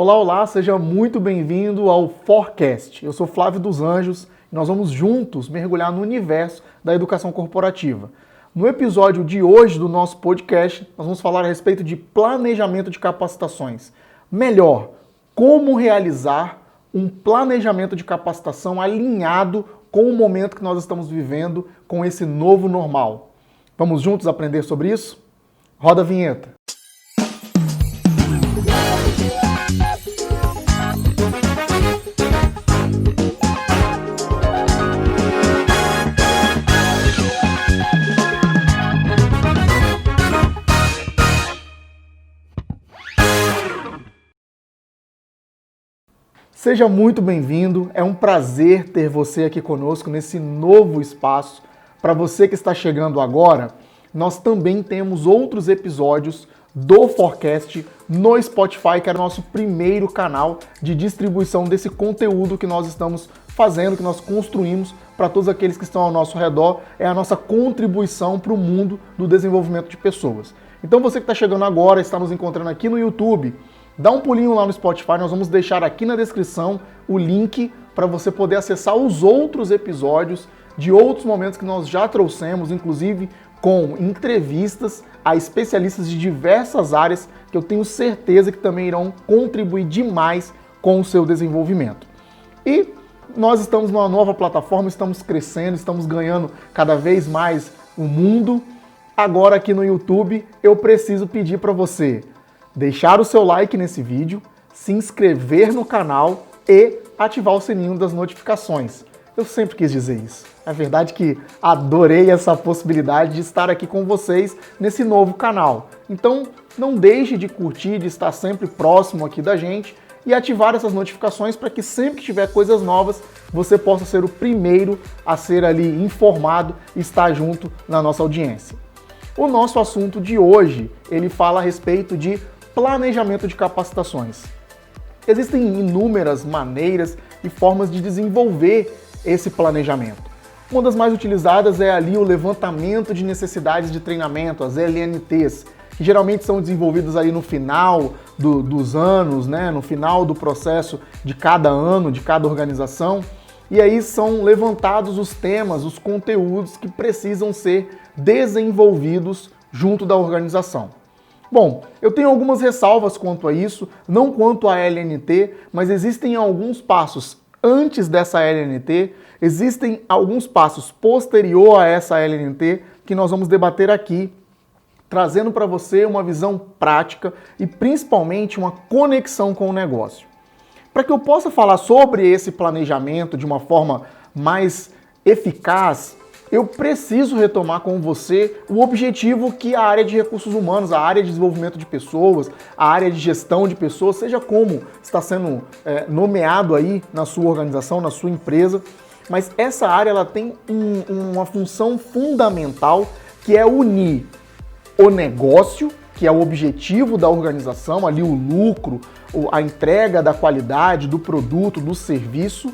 Olá, olá, seja muito bem-vindo ao Forecast. Eu sou Flávio dos Anjos e nós vamos juntos mergulhar no universo da educação corporativa. No episódio de hoje do nosso podcast, nós vamos falar a respeito de planejamento de capacitações. Melhor, como realizar um planejamento de capacitação alinhado com o momento que nós estamos vivendo, com esse novo normal. Vamos juntos aprender sobre isso? Roda a vinheta. Seja muito bem-vindo, é um prazer ter você aqui conosco nesse novo espaço. Para você que está chegando agora, nós também temos outros episódios do Forecast no Spotify, que era o nosso primeiro canal de distribuição desse conteúdo que nós estamos fazendo, que nós construímos para todos aqueles que estão ao nosso redor. É a nossa contribuição para o mundo do desenvolvimento de pessoas. Então você que está chegando agora, está nos encontrando aqui no YouTube, dá um pulinho lá no Spotify, nós vamos deixar aqui na descrição o link para você poder acessar os outros episódios de outros momentos que nós já trouxemos, inclusive com entrevistas a especialistas de diversas áreas que eu tenho certeza que também irão contribuir demais com o seu desenvolvimento. E nós estamos numa nova plataforma, estamos crescendo, estamos ganhando cada vez mais o mundo. Agora aqui no YouTube eu preciso pedir para você deixar o seu like nesse vídeo, se inscrever no canal e ativar o sininho das notificações. Eu sempre quis dizer isso. É verdade que adorei essa possibilidade de estar aqui com vocês nesse novo canal. Então, não deixe de curtir, de estar sempre próximo aqui da gente e ativar essas notificações para que sempre que tiver coisas novas, você possa ser o primeiro a ser ali informado e estar junto na nossa audiência. O nosso assunto de hoje, ele fala a respeito de planejamento de capacitações. Existem inúmeras maneiras e formas de desenvolver esse planejamento. Uma das mais utilizadas é ali o levantamento de necessidades de treinamento, as LNTs, que geralmente são desenvolvidas aí no final dos anos, né, no final do processo de cada ano, de cada organização, e aí são levantados os temas, os conteúdos que precisam ser desenvolvidos junto da organização. Bom, eu tenho algumas ressalvas quanto a isso, não quanto à LNT, mas existem alguns passos antes dessa LNT, existem alguns passos posterior a essa LNT que nós vamos debater aqui, trazendo para você uma visão prática e principalmente uma conexão com o negócio. Para que eu possa falar sobre esse planejamento de uma forma mais eficaz, eu preciso retomar com você o objetivo que a área de recursos humanos, a área de desenvolvimento de pessoas, a área de gestão de pessoas, seja como está sendo nomeado aí na sua organização, na sua empresa, mas essa área ela tem uma função fundamental que é unir o negócio, que é o objetivo da organização, ali o lucro, a entrega da qualidade, do produto, do serviço,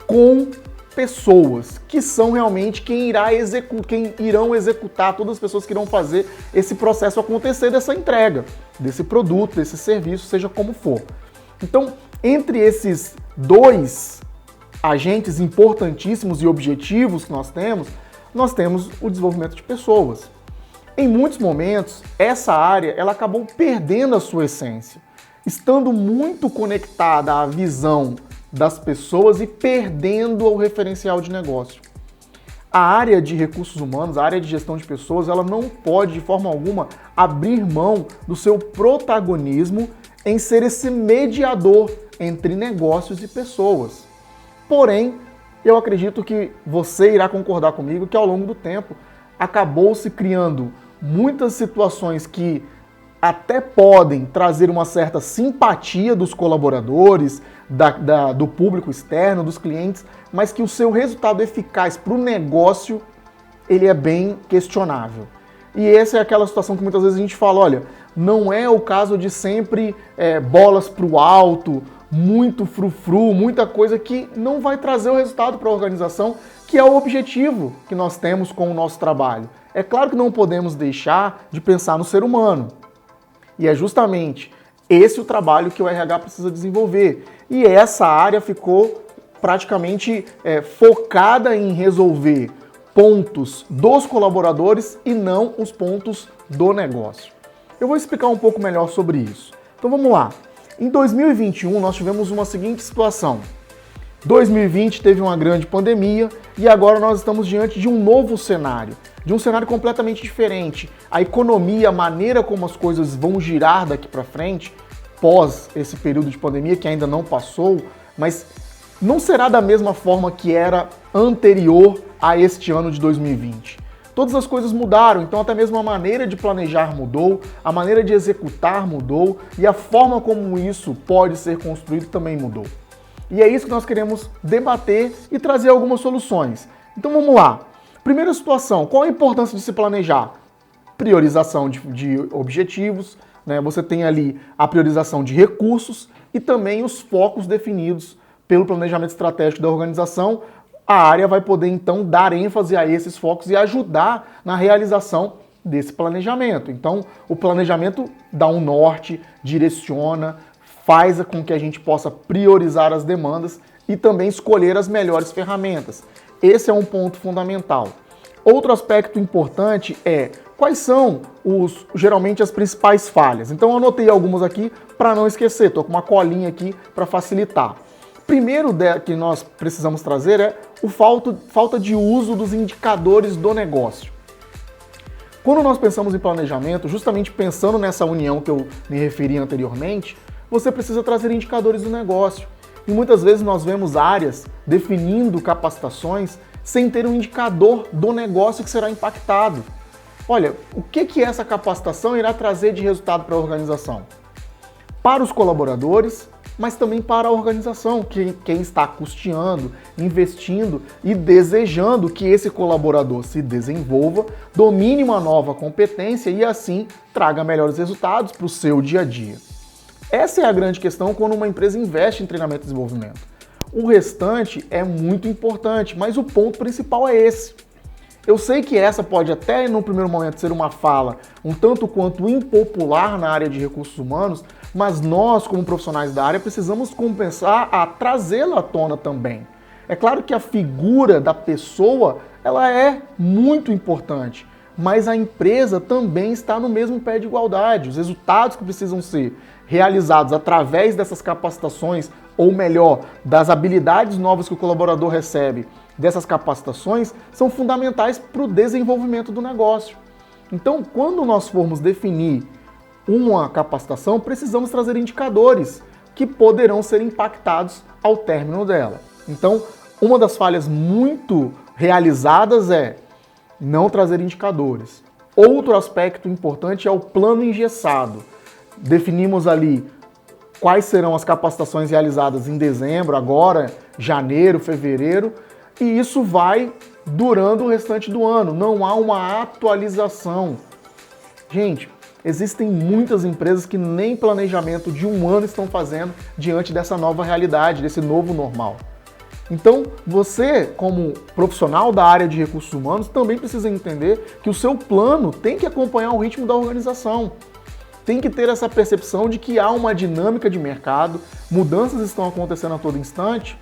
com pessoas, que são realmente quem irão executar, todas as pessoas que irão fazer esse processo acontecer dessa entrega, desse produto, desse serviço, seja como for. Então, entre esses dois agentes importantíssimos e objetivos que nós temos o desenvolvimento de pessoas. Em muitos momentos, essa área ela acabou perdendo a sua essência, estando muito conectada à visão das pessoas e perdendo o referencial de negócio. A área de recursos humanos, a área de gestão de pessoas, ela não pode de forma alguma abrir mão do seu protagonismo em ser esse mediador entre negócios e pessoas. Porém, eu acredito que você irá concordar comigo que ao longo do tempo acabou se criando muitas situações que até podem trazer uma certa simpatia dos colaboradores, do público externo, dos clientes, mas que o seu resultado eficaz para o negócio, ele é bem questionável. E essa é aquela situação que muitas vezes a gente fala, olha, não é o caso de sempre bolas para o alto, muito frufru, muita coisa que não vai trazer o resultado para a organização, que é o objetivo que nós temos com o nosso trabalho. É claro que não podemos deixar de pensar no ser humano. E é justamente Esse é o trabalho que o RH precisa desenvolver. E essa área ficou praticamente focada em resolver pontos dos colaboradores e não os pontos do negócio. Eu vou explicar um pouco melhor sobre isso. Então vamos lá. Em 2021 nós tivemos uma seguinte situação. 2020 teve uma grande pandemia e agora nós estamos diante de um novo cenário, de um cenário completamente diferente. A economia, a maneira como as coisas vão girar daqui para frente, pós esse período de pandemia que ainda não passou, mas não será da mesma forma que era anterior a este ano de 2020. Todas as coisas mudaram, então até mesmo a maneira de planejar mudou, a maneira de executar mudou e a forma como isso pode ser construído também mudou. E é isso que nós queremos debater e trazer algumas soluções. Então vamos lá. Primeira situação, qual a importância de se planejar? Priorização de objetivos, né? Você tem ali a priorização de recursos e também os focos definidos pelo planejamento estratégico da organização. A área vai poder então dar ênfase a esses focos e ajudar na realização desse planejamento. Então, o planejamento dá um norte, direciona, faz com que a gente possa priorizar as demandas e também escolher as melhores ferramentas. Esse é um ponto fundamental. Outro aspecto importante é quais são geralmente as principais falhas. Então eu anotei algumas aqui para não esquecer, estou com uma colinha aqui para facilitar. Primeiro que nós precisamos trazer é o falta de uso dos indicadores do negócio. Quando nós pensamos em planejamento, justamente pensando nessa união que eu me referi anteriormente, você precisa trazer indicadores do negócio. E muitas vezes nós vemos áreas definindo capacitações sem ter um indicador do negócio que será impactado. Olha, o que essa capacitação irá trazer de resultado para a organização? Para os colaboradores, mas também para a organização, quem está custeando, investindo e desejando que esse colaborador se desenvolva, domine uma nova competência e assim traga melhores resultados para o seu dia a dia. Essa é a grande questão quando uma empresa investe em treinamento e desenvolvimento. O restante é muito importante, mas o ponto principal é esse. Eu sei que essa pode até, no primeiro momento, ser uma fala um tanto quanto impopular na área de recursos humanos, mas nós, como profissionais da área, precisamos compensar a trazê-la à tona também. É claro que a figura da pessoa, ela é muito importante, mas a empresa também está no mesmo pé de igualdade. Os resultados que precisam ser realizados através dessas capacitações, ou melhor, das habilidades novas que o colaborador recebe dessas capacitações, são fundamentais para o desenvolvimento do negócio. Então, quando nós formos definir uma capacitação, precisamos trazer indicadores que poderão ser impactados ao término dela. Então, uma das falhas muito realizadas é não trazer indicadores. Outro aspecto importante é o plano engessado. Definimos ali quais serão as capacitações realizadas em dezembro, agora, janeiro, fevereiro, e isso vai durando o restante do ano. Não há uma atualização. Gente, existem muitas empresas que nem planejamento de um ano estão fazendo diante dessa nova realidade, desse novo normal. Então, você, como profissional da área de recursos humanos, também precisa entender que o seu plano tem que acompanhar o ritmo da organização. Tem que ter essa percepção de que há uma dinâmica de mercado, mudanças estão acontecendo a todo instante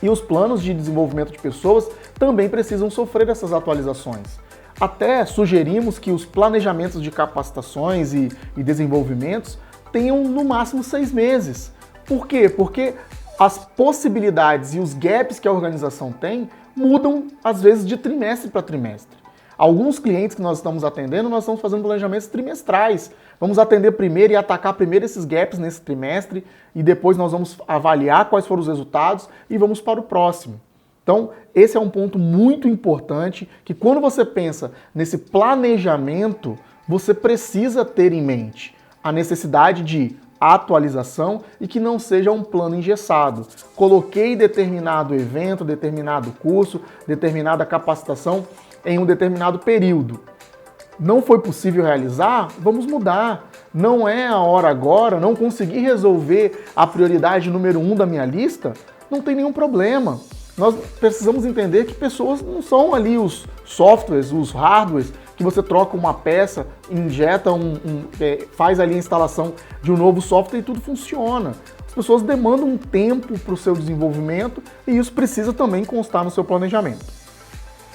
e os planos de desenvolvimento de pessoas também precisam sofrer essas atualizações. Até sugerimos que os planejamentos de capacitações e desenvolvimentos tenham no máximo 6 meses. Por quê? Porque as possibilidades e os gaps que a organização tem mudam, às vezes, de trimestre para trimestre. Alguns clientes que nós estamos atendendo, nós estamos fazendo planejamentos trimestrais. Vamos atender primeiro e atacar primeiro esses gaps nesse trimestre e depois nós vamos avaliar quais foram os resultados e vamos para o próximo. Então, esse é um ponto muito importante que quando você pensa nesse planejamento, você precisa ter em mente a necessidade de atualização e que não seja um plano engessado. Coloquei determinado evento, determinado curso, determinada capacitação em um determinado período. Não foi possível realizar? Vamos mudar. Não é a hora agora, não consegui resolver a prioridade número 1 da minha lista? Não tem nenhum problema. Nós precisamos entender que pessoas não são ali os softwares, os hardwares que você troca uma peça, injeta faz ali a instalação de um novo software e tudo funciona. As pessoas demandam um tempo para o seu desenvolvimento e isso precisa também constar no seu planejamento.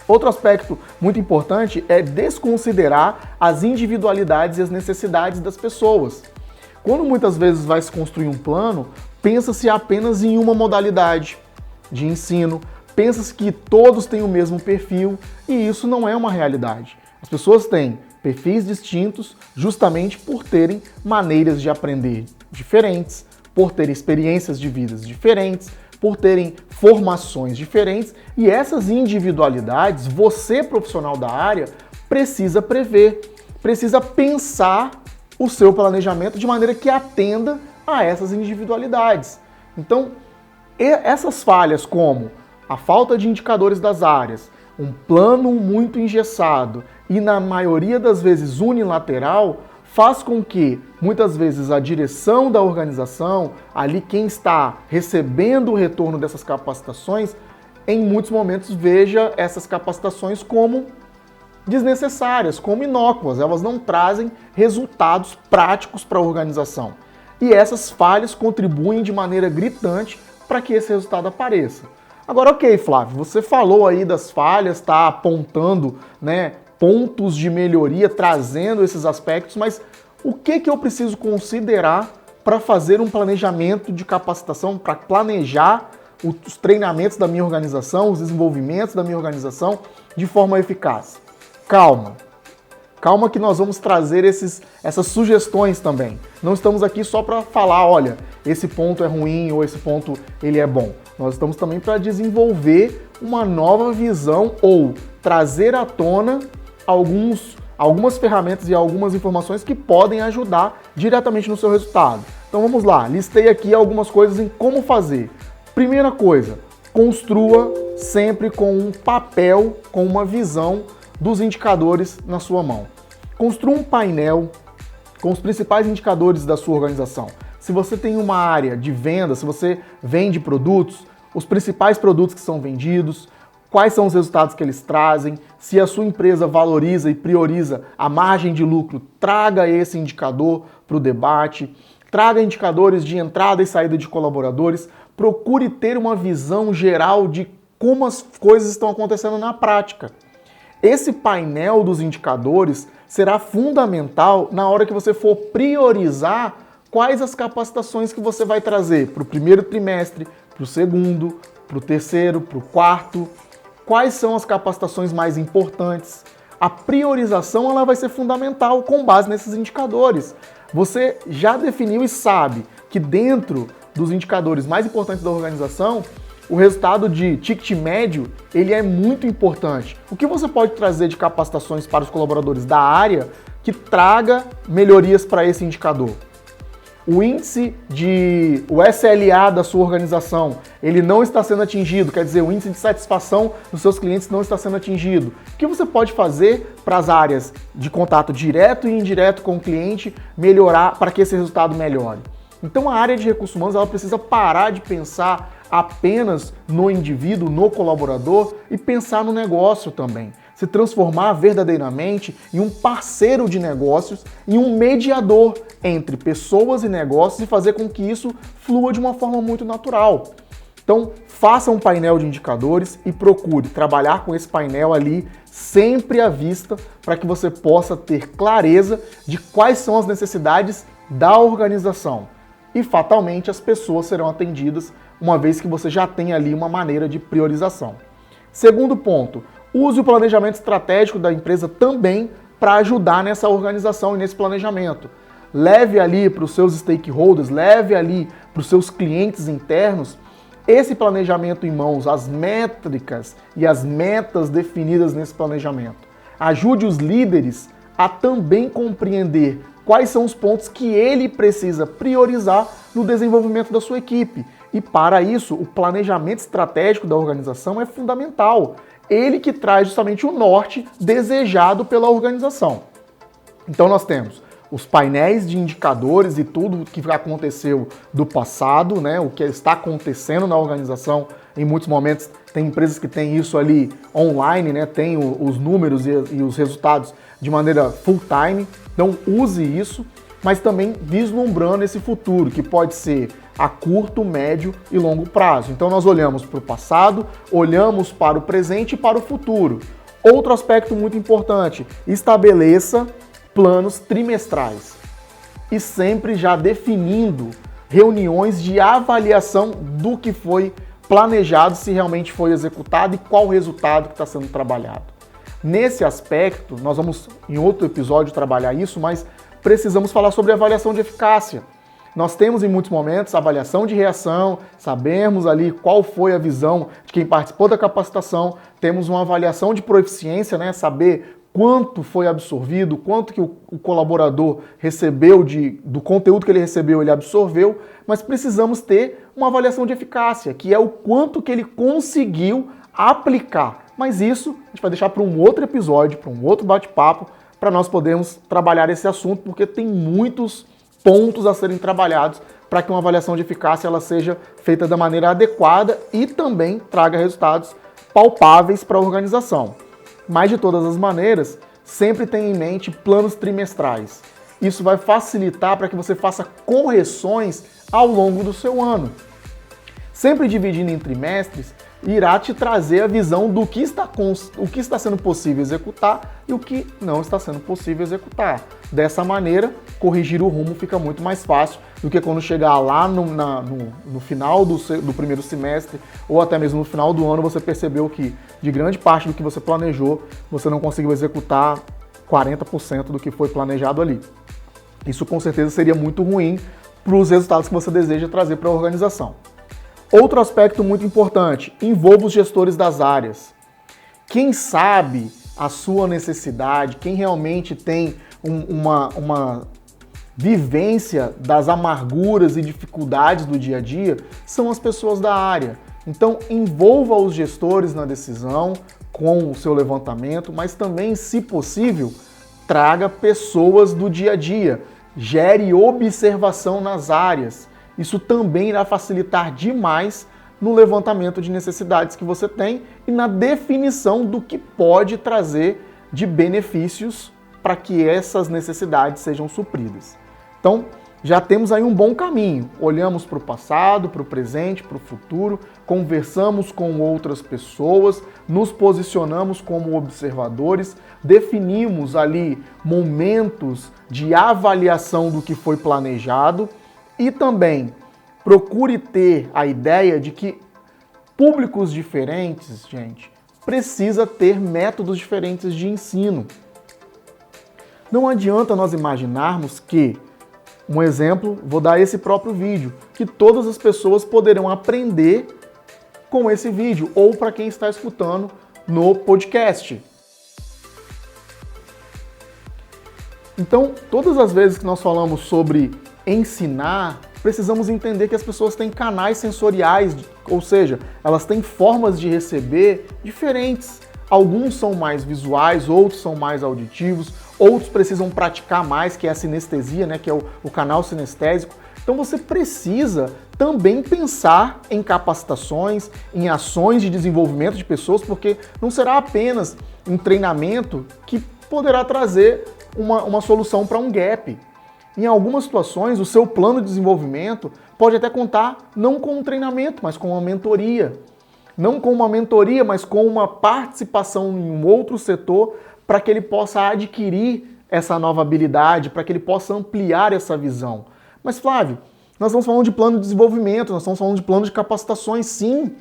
Outro aspecto muito importante é desconsiderar as individualidades e as necessidades das pessoas. Quando muitas vezes vai se construir um plano, pensa-se apenas em uma modalidade de ensino, pensa-se que todos têm o mesmo perfil e isso não é uma realidade. As pessoas têm perfis distintos justamente por terem maneiras de aprender diferentes, por terem experiências de vidas diferentes, por terem formações diferentes e essas individualidades, você profissional da área, precisa prever, precisa pensar o seu planejamento de maneira que atenda a essas individualidades. Então, essas falhas como a falta de indicadores das áreas, um plano muito engessado e na maioria das vezes unilateral, faz com que, muitas vezes, a direção da organização, ali quem está recebendo o retorno dessas capacitações, em muitos momentos veja essas capacitações como desnecessárias, como inócuas, elas não trazem resultados práticos para a organização. E essas falhas contribuem de maneira gritante para que esse resultado apareça. Agora, ok, Flávio, você falou aí das falhas, está apontando, pontos de melhoria, trazendo esses aspectos, mas o que eu preciso considerar para fazer um planejamento de capacitação, para planejar os treinamentos da minha organização, os desenvolvimentos da minha organização de forma eficaz? Calma. Calma que nós vamos trazer essas sugestões também. Não estamos aqui só para falar, olha, esse ponto é ruim ou esse ponto ele é bom. Nós estamos também para desenvolver uma nova visão ou trazer à tona algumas ferramentas e algumas informações que podem ajudar diretamente no seu resultado. Então vamos lá, listei aqui algumas coisas em como fazer. Primeira coisa, construa sempre com um papel, com uma visão dos indicadores na sua mão. Construa um painel com os principais indicadores da sua organização. Se você tem uma área de venda, se você vende produtos, os principais produtos que são vendidos, quais são os resultados que eles trazem, se a sua empresa valoriza e prioriza a margem de lucro, traga esse indicador para o debate, traga indicadores de entrada e saída de colaboradores, procure ter uma visão geral de como as coisas estão acontecendo na prática. Esse painel dos indicadores será fundamental na hora que você for priorizar quais as capacitações que você vai trazer para o primeiro trimestre, para o segundo, para o terceiro, para o quarto. Quais são as capacitações mais importantes? A priorização ela vai ser fundamental com base nesses indicadores. Você já definiu e sabe que dentro dos indicadores mais importantes da organização, o resultado de ticket médio ele é muito importante. O que você pode trazer de capacitações para os colaboradores da área que traga melhorias para esse indicador? O SLA da sua organização, ele não está sendo atingido, quer dizer, o índice de satisfação dos seus clientes não está sendo atingido. O que você pode fazer para as áreas de contato direto e indireto com o cliente melhorar para que esse resultado melhore? Então a área de recursos humanos ela precisa parar de pensar apenas no indivíduo, no colaborador e pensar no negócio também. Se transformar verdadeiramente em um parceiro de negócios, em um mediador entre pessoas e negócios e fazer com que isso flua de uma forma muito natural. Então, faça um painel de indicadores e procure trabalhar com esse painel ali sempre à vista para que você possa ter clareza de quais são as necessidades da organização. E fatalmente as pessoas serão atendidas uma vez que você já tem ali uma maneira de priorização. Segundo ponto, use o planejamento estratégico da empresa também para ajudar nessa organização e nesse planejamento. Leve ali para os seus stakeholders, leve ali para os seus clientes internos esse planejamento em mãos, as métricas e as metas definidas nesse planejamento. Ajude os líderes a também compreender quais são os pontos que ele precisa priorizar no desenvolvimento da sua equipe. E para isso, o planejamento estratégico da organização é fundamental. Ele que traz justamente o norte desejado pela organização. Então nós temos os painéis de indicadores e tudo o que aconteceu do passado, o que está acontecendo na organização Em muitos momentos tem empresas que têm isso ali online, né? Tem os números e os resultados de maneira full time. Então use isso, mas também vislumbrando esse futuro, que pode ser a curto, médio e longo prazo. Então nós olhamos para o passado, olhamos para o presente e para o futuro. Outro aspecto muito importante, estabeleça planos trimestrais e sempre já definindo reuniões de avaliação do que foi planejado, se realmente foi executado e qual o resultado que está sendo trabalhado. Nesse aspecto, nós vamos em outro episódio trabalhar isso, mas precisamos falar sobre avaliação de eficácia. Nós temos em muitos momentos avaliação de reação, sabemos ali qual foi a visão de quem participou da capacitação, temos uma avaliação de proeficiência, né? Saber quanto foi absorvido, quanto que o colaborador recebeu do conteúdo que ele recebeu, ele absorveu, mas precisamos ter uma avaliação de eficácia, que é o quanto que ele conseguiu aplicar. Mas isso a gente vai deixar para um outro episódio, para um outro bate-papo, para nós podermos trabalhar esse assunto, porque tem muitos pontos a serem trabalhados para que uma avaliação de eficácia ela seja feita da maneira adequada e também traga resultados palpáveis para a organização. Mas de todas as maneiras, sempre tenha em mente planos trimestrais. Isso vai facilitar para que você faça correções ao longo do seu ano. Sempre dividindo em trimestres, irá te trazer a visão do que está sendo possível executar e o que não está sendo possível executar. Dessa maneira, corrigir o rumo fica muito mais fácil do que quando chegar lá no final do primeiro semestre ou até mesmo no final do ano você percebeu que de grande parte do que você planejou, você não conseguiu executar 40% do que foi planejado ali. Isso com certeza seria muito ruim para os resultados que você deseja trazer para a organização. Outro aspecto muito importante, envolva os gestores das áreas. Quem sabe a sua necessidade, quem realmente tem uma vivência das amarguras e dificuldades do dia a dia, são as pessoas da área. Então, envolva os gestores na decisão, com o seu levantamento, mas também, se possível, traga pessoas do dia a dia. Gere observação nas áreas. Isso também irá facilitar demais no levantamento de necessidades que você tem e na definição do que pode trazer de benefícios para que essas necessidades sejam supridas. Então, já temos aí um bom caminho. Olhamos para o passado, para o presente, para o futuro, conversamos com outras pessoas, nos posicionamos como observadores, definimos ali momentos de avaliação do que foi planejado. E também procure ter a ideia de que públicos diferentes, gente, precisa ter métodos diferentes de ensino. Não adianta nós imaginarmos que, um exemplo, vou dar esse próprio vídeo, que todas as pessoas poderão aprender com esse vídeo, ou para quem está escutando no podcast. Então, todas as vezes que nós falamos sobre ensinar, precisamos entender que as pessoas têm canais sensoriais, ou seja, elas têm formas de receber diferentes. Alguns são mais visuais, outros são mais auditivos, outros precisam praticar mais, que é a sinestesia, né, que é o canal sinestésico. Então você precisa também pensar em capacitações, em ações de desenvolvimento de pessoas, porque não será apenas um treinamento que poderá trazer uma solução para um gap. Em algumas situações, o seu plano de desenvolvimento pode até contar não com um treinamento, mas com uma mentoria. Não com uma mentoria, mas com uma participação em um outro setor para que ele possa adquirir essa nova habilidade, para que ele possa ampliar essa visão. Mas, Flávio, nós estamos falando de plano de desenvolvimento, nós estamos falando de plano de capacitações, sim.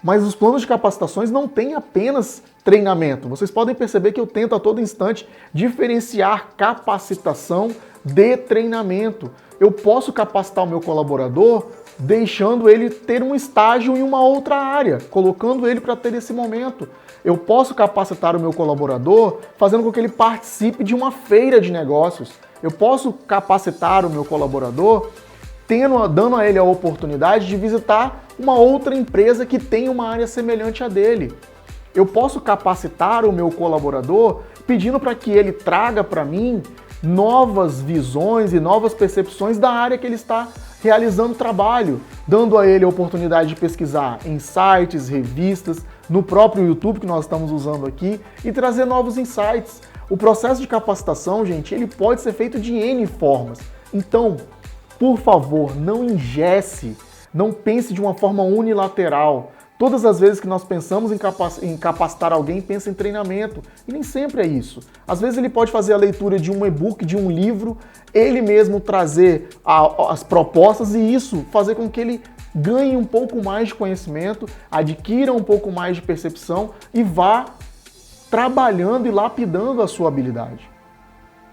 Mas os planos de capacitações não têm apenas treinamento. Vocês podem perceber que eu tento a todo instante diferenciar capacitação de treinamento. Eu posso capacitar o meu colaborador deixando ele ter um estágio em uma outra área, colocando ele para ter esse momento. Eu posso capacitar o meu colaborador fazendo com que ele participe de uma feira de negócios. Eu posso capacitar o meu colaborador dando a ele a oportunidade de visitar uma outra empresa que tem uma área semelhante à dele. Eu posso capacitar o meu colaborador pedindo para que ele traga para mim novas visões e novas percepções da área que ele está realizando trabalho. dando a ele a oportunidade de pesquisar em sites, revistas, no próprio YouTube que nós estamos usando aqui e trazer novos insights. O processo de capacitação, gente, ele pode ser feito de N formas. Então, por favor, não engesse, não pense de uma forma unilateral. Todas as vezes que nós pensamos em capacitar alguém, pensa em treinamento. E nem sempre é isso. Às vezes ele pode fazer a leitura de um e-book, de um livro, ele mesmo trazer as propostas e isso fazer com que ele ganhe um pouco mais de conhecimento, adquira um pouco mais de percepção e vá trabalhando e lapidando a sua habilidade.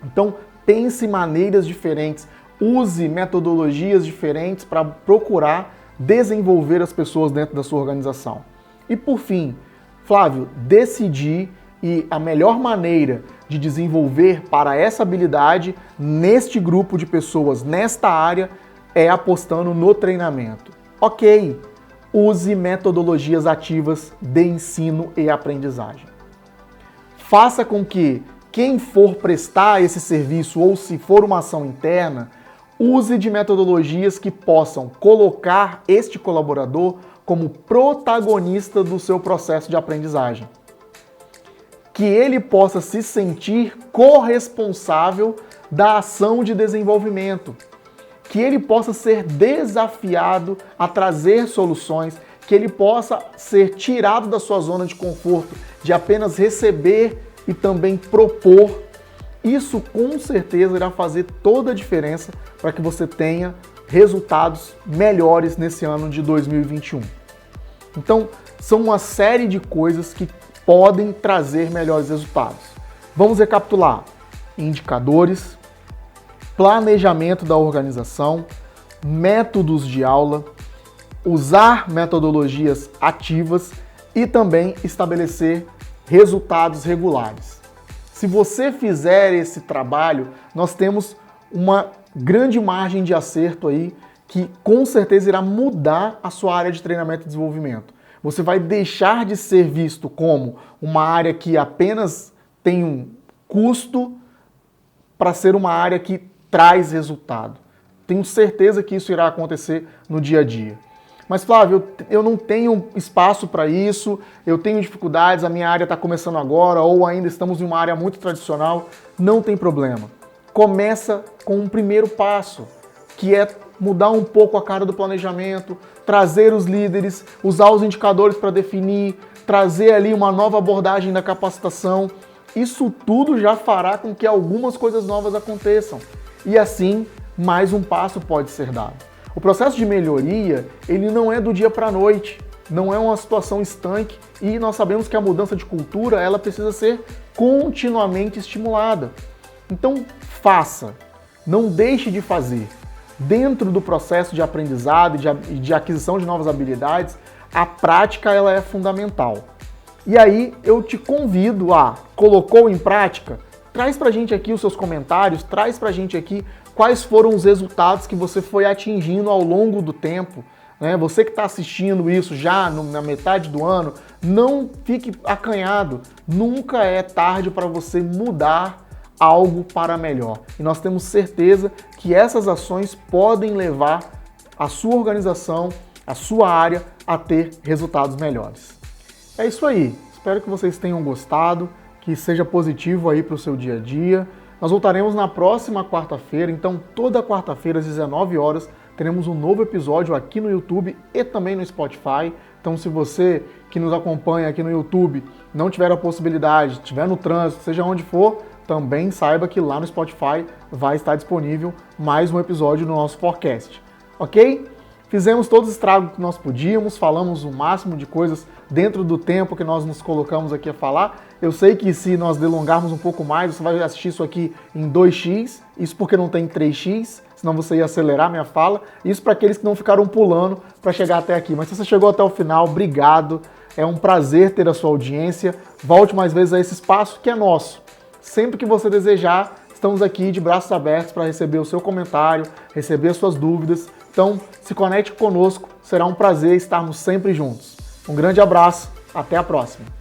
Então, pense em maneiras diferentes, use metodologias diferentes para procurar desenvolver as pessoas dentro da sua organização. E por fim, Flávio, decidir e a melhor maneira de desenvolver para essa habilidade neste grupo de pessoas, nesta área, é apostando no treinamento. Ok, use metodologias ativas de ensino e aprendizagem. Faça com que quem for prestar esse serviço ou se for uma ação interna, use de metodologias que possam colocar este colaborador como protagonista do seu processo de aprendizagem. Que ele possa se sentir corresponsável da ação de desenvolvimento. Que ele possa ser desafiado a trazer soluções, que ele possa ser tirado da sua zona de conforto, de apenas receber e também propor. Isso com certeza irá fazer toda a diferença para que você tenha resultados melhores nesse ano de 2021. Então, são uma série de coisas que podem trazer melhores resultados. Vamos recapitular: indicadores, planejamento da organização, métodos de aula, usar metodologias ativas e também estabelecer resultados regulares. Se você fizer esse trabalho, nós temos uma grande margem de acerto aí que com certeza irá mudar a sua área de treinamento e desenvolvimento. Você vai deixar de ser visto como uma área que apenas tem um custo para ser uma área que traz resultado. Tenho certeza que isso irá acontecer no dia a dia. Mas Flávio, eu não tenho espaço para isso, eu tenho dificuldades, a minha área está começando agora ou ainda estamos em uma área muito tradicional. Não tem problema. Começa com um primeiro passo, que é mudar um pouco a cara do planejamento, trazer os líderes, usar os indicadores para definir, trazer ali uma nova abordagem da capacitação. Isso tudo já fará com que algumas coisas novas aconteçam. E assim, mais um passo pode ser dado. O processo de melhoria, ele não é do dia para a noite, não é uma situação estanque e nós sabemos que a mudança de cultura, ela precisa ser continuamente estimulada. Então, faça, não deixe de fazer. Dentro do processo de aprendizado e de aquisição de novas habilidades, a prática ela é fundamental. E aí eu te convido a, colocou em prática? Traz pra gente aqui os seus comentários, traz pra gente aqui quais foram os resultados que você foi atingindo ao longo do tempo. Né? Você que está assistindo isso já na metade do ano, não fique acanhado. Nunca é tarde para você mudar algo para melhor. E nós temos certeza que essas ações podem levar a sua organização, a sua área a ter resultados melhores. É isso aí. Espero que vocês tenham gostado, que seja positivo aí para o seu dia a dia. Nós voltaremos na próxima quarta-feira, então toda quarta-feira às 19 horas teremos um novo episódio aqui no YouTube e também no Spotify. Então se você que nos acompanha aqui no YouTube não tiver a possibilidade, estiver no trânsito, seja onde for, também saiba que lá no Spotify vai estar disponível mais um episódio do nosso podcast. Ok? Fizemos todos os estragos que nós podíamos, falamos o máximo de coisas dentro do tempo que nós nos colocamos aqui a falar. Eu sei que se nós delongarmos um pouco mais, você vai assistir isso aqui em 2x, isso porque não tem 3x, senão você ia acelerar minha fala. Isso para aqueles que não ficaram pulando para chegar até aqui. Mas se você chegou até o final, obrigado. É um prazer ter a sua audiência. Volte mais vezes a esse espaço que é nosso. Sempre que você desejar, estamos aqui de braços abertos para receber o seu comentário, receber as suas dúvidas. Então, se conecte conosco, será um prazer estarmos sempre juntos. Um grande abraço, até a próxima!